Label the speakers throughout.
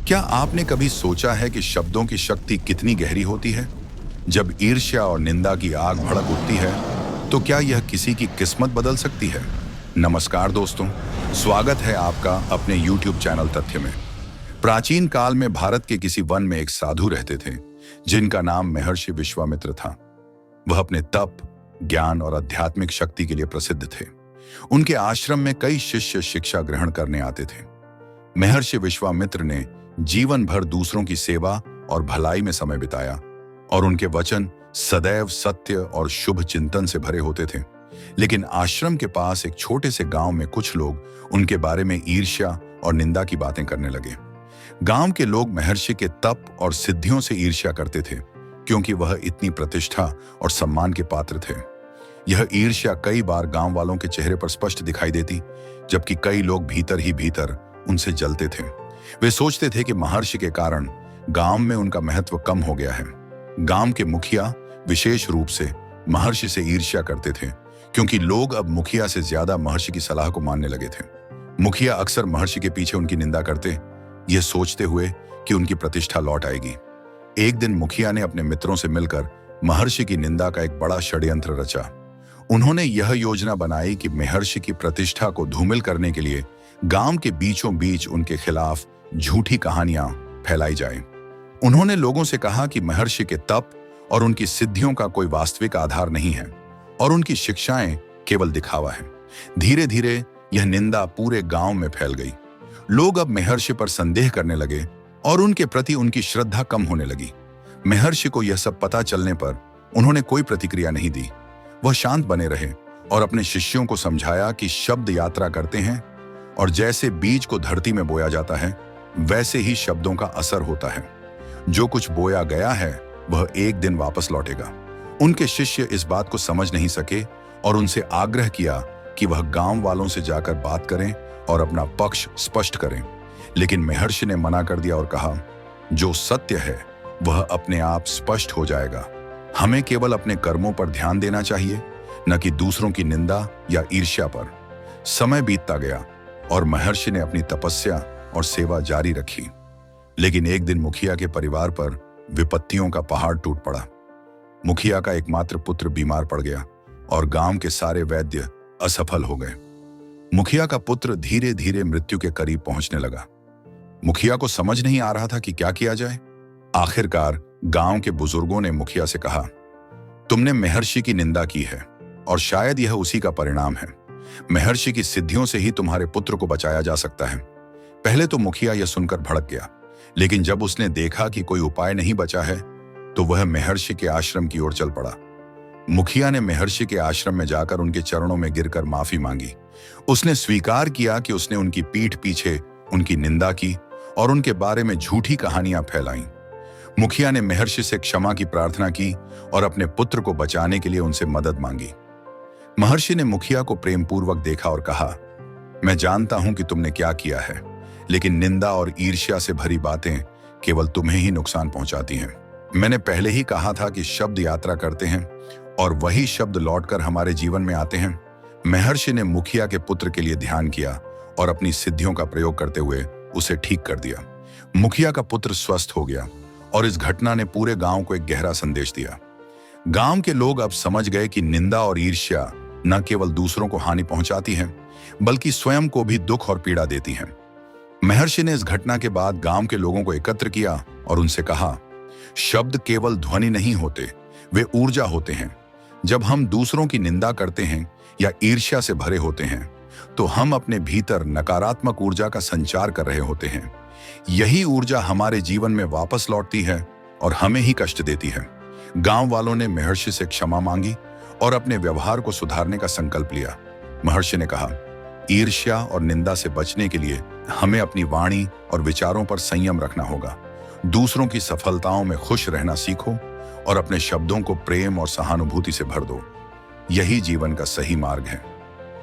Speaker 1: क्या आपने कभी सोचा है कि शब्दों की शक्ति कितनी गहरी होती है? जब ईर्ष्या और निंदा की आग भड़क उठती है, तो क्या यह किसी की किस्मत बदल सकती है? नमस्कार दोस्तों, स्वागत है आपका अपने YouTube चैनल तथ्य में। प्राचीन काल में भारत के किसी वन में एक साधु रहते थे, जिनका नाम महर्षि विश्वामित्र था। वह अपने तप, ज्ञान और आध्यात्मिक शक्ति के लिए प्रसिद्ध थे। उनके आश्रम में कई शिष्य शिक्षा ग्रहण करने आते थे। महर्षि विश्वामित्र ने जीवन भर दूसरों की सेवा और भलाई में समय बिताया और उनके वचन सदैव सत्य और शुभ चिंतन से भरे होते थे। लेकिन आश्रम के पास एक छोटे से गांव में कुछ लोग उनके बारे में ईर्ष्या और निंदा की बातें करने लगे। गांव के लोग महर्षि के तप और सिद्धियों से ईर्ष्या करते थे, क्योंकि वह इतनी प्रतिष्ठा और सम्मान के पात्र थे। यह ईर्ष्या कई बार गांव वालों के चेहरे पर स्पष्ट दिखाई देती, जबकि कई लोग भीतर ही भीतर उनसे जलते थे। वे सोचते थे कि महर्षि के कारण गांव में उनका महत्व कम हो गया है। गांव के मुखिया विशेष रूप से महर्षि से ईर्ष्या करते थे, क्योंकि लोग अब मुखिया से ज्यादा महर्षि की सलाह को मानने लगे थे। मुखिया अक्सर महर्षि के पीछे उनकी निंदा करते, यह सोचते हुए कि उनकी प्रतिष्ठा लौट आएगी। एक दिन मुखिया ने अपने मित्रों से मिलकर महर्षि की निंदा का एक बड़ा षड्यंत्र रचा। उन्होंने यह योजना बनाई कि महर्षि की प्रतिष्ठा को धूमिल करने के लिए गांव के बीचों बीच उनके खिलाफ झूठी कहानियां फैलाई जाएं। उन्होंने लोगों से कहा कि महर्षि के तप और उनकी सिद्धियों का कोई वास्तविक आधार नहीं है और उनकी शिक्षाएं केवल दिखावा है। धीरे धीरे यह निंदा पूरे गांव में फैल गई। लोग अब महर्षि पर संदेह करने लगे और उनके प्रति उनकी श्रद्धा कम होने लगी। महर्षि को यह सब पता चलने पर उन्होंने कोई प्रतिक्रिया नहीं दी। वह शांत बने रहे और अपने शिष्यों को समझाया कि शब्द यात्रा करते हैं और जैसे बीज को धरती में बोया जाता है, वैसे ही शब्दों का असर होता है। जो कुछ बोया गया है वह एक दिन वापस लौटेगा। उनके शिष्य इस बात को समझ नहीं सके और उनसे आग्रह किया कि वह गांव वालों से जाकर बात करें और अपना पक्ष स्पष्ट करें। लेकिन महर्षि ने मना कर दिया और कहा, जो सत्य है वह अपने आप स्पष्ट हो जाएगा। हमें केवल अपने कर्मों पर ध्यान देना चाहिए, न कि दूसरों की निंदा या ईर्ष्या पर। समय बीतता गया और महर्षि ने अपनी तपस्या और सेवा जारी रखी। लेकिन एक दिन मुखिया के परिवार पर विपत्तियों का पहाड़ टूट पड़ा। मुखिया का एकमात्र पुत्र बीमार पड़ गया और गांव के सारे वैद्य असफल हो गए। मुखिया का पुत्र धीरे धीरे मृत्यु के करीब पहुंचने लगा। मुखिया को समझ नहीं आ रहा था कि क्या किया जाए। आखिरकार गांव के बुजुर्गों ने मुखिया से कहा, तुमने महर्षि की निंदा की है और शायद यह उसी का परिणाम है। महर्षि की सिद्धियों से ही तुम्हारे पुत्र को बचाया जा सकता है। पहले तो मुखिया यह सुनकर भड़क गया, लेकिन जब उसने देखा कि कोई उपाय नहीं बचा है, तो वह महर्षि के आश्रम की ओर चल पड़ा। मुखिया ने महर्षि के आश्रम में जाकर उनके चरणों में गिरकर माफी मांगी। उसने स्वीकार किया कि उसने उनकी पीठ पीछे उनकी निंदा की और उनके बारे में झूठी कहानियां फैलाईं। मुखिया ने महर्षि से क्षमा की प्रार्थना की और अपने पुत्र को बचाने के लिए उनसे मदद मांगी। महर्षि ने मुखिया को प्रेमपूर्वक देखा और कहा, मैं जानता हूं कि तुमने क्या किया है, लेकिन निंदा और ईर्ष्या से भरी बातें केवल तुम्हें ही नुकसान पहुंचाती हैं। मैंने पहले ही कहा था कि शब्द यात्रा करते हैं और वही शब्द लौटकर हमारे जीवन में आते हैं। महर्षि ने मुखिया के पुत्र के लिए ध्यान किया और अपनी सिद्धियों का प्रयोग करते हुए उसे ठीक कर दिया। मुखिया का पुत्र स्वस्थ हो गया और इस घटना ने पूरे गांव को एक गहरा संदेश दिया। गांव के लोग अब समझ गए कि निंदा और ईर्ष्या न केवल दूसरों को हानि पहुंचाती है, बल्कि स्वयं को भी दुख और पीड़ा देती है। महर्षि ने इस घटना के बाद गांव के लोगों को एकत्र किया और उनसे कहा, शब्द केवल ध्वनि नहीं होते, वे ऊर्जा होते हैं। जब हम दूसरों की निंदा करते हैं या ईर्ष्या से भरे होते हैं, तो हम अपने भीतर नकारात्मक ऊर्जा का संचार कर रहे होते हैं। यही ऊर्जा हमारे जीवन में वापस लौटती है और हमें ही कष्ट देती है। गांव वालों ने महर्षि से क्षमा मांगी और अपने व्यवहार को सुधारने का संकल्प लिया। महर्षि ने कहा, ईर्ष्या और निंदा से बचने के लिए हमें अपनी वाणी और विचारों पर संयम रखना होगा। दूसरों की सफलताओं में खुश रहना सीखो और अपने शब्दों को प्रेम और सहानुभूति से भर दो। यही जीवन का सही मार्ग है।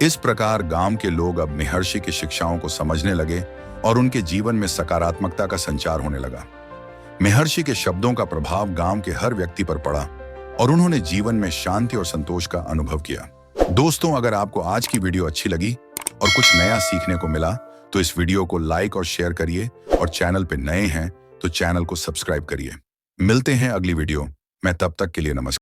Speaker 1: इस प्रकार गांव के लोग अब महर्षि की शिक्षाओं को समझने लगे और उनके जीवन में सकारात्मकता का संचार होने लगा। महर्षि के शब्दों का प्रभाव गांव के हर व्यक्ति पर पड़ा और उन्होंने जीवन में शांति और संतोष का अनुभव किया। दोस्तों, अगर आपको आज की वीडियो अच्छी लगी और कुछ नया सीखने को मिला तो इस वीडियो को लाइक और शेयर करिए और चैनल पे नए हैं तो चैनल को सब्सक्राइब करिए। मिलते हैं अगली वीडियो में, तब तक के लिए नमस्कार।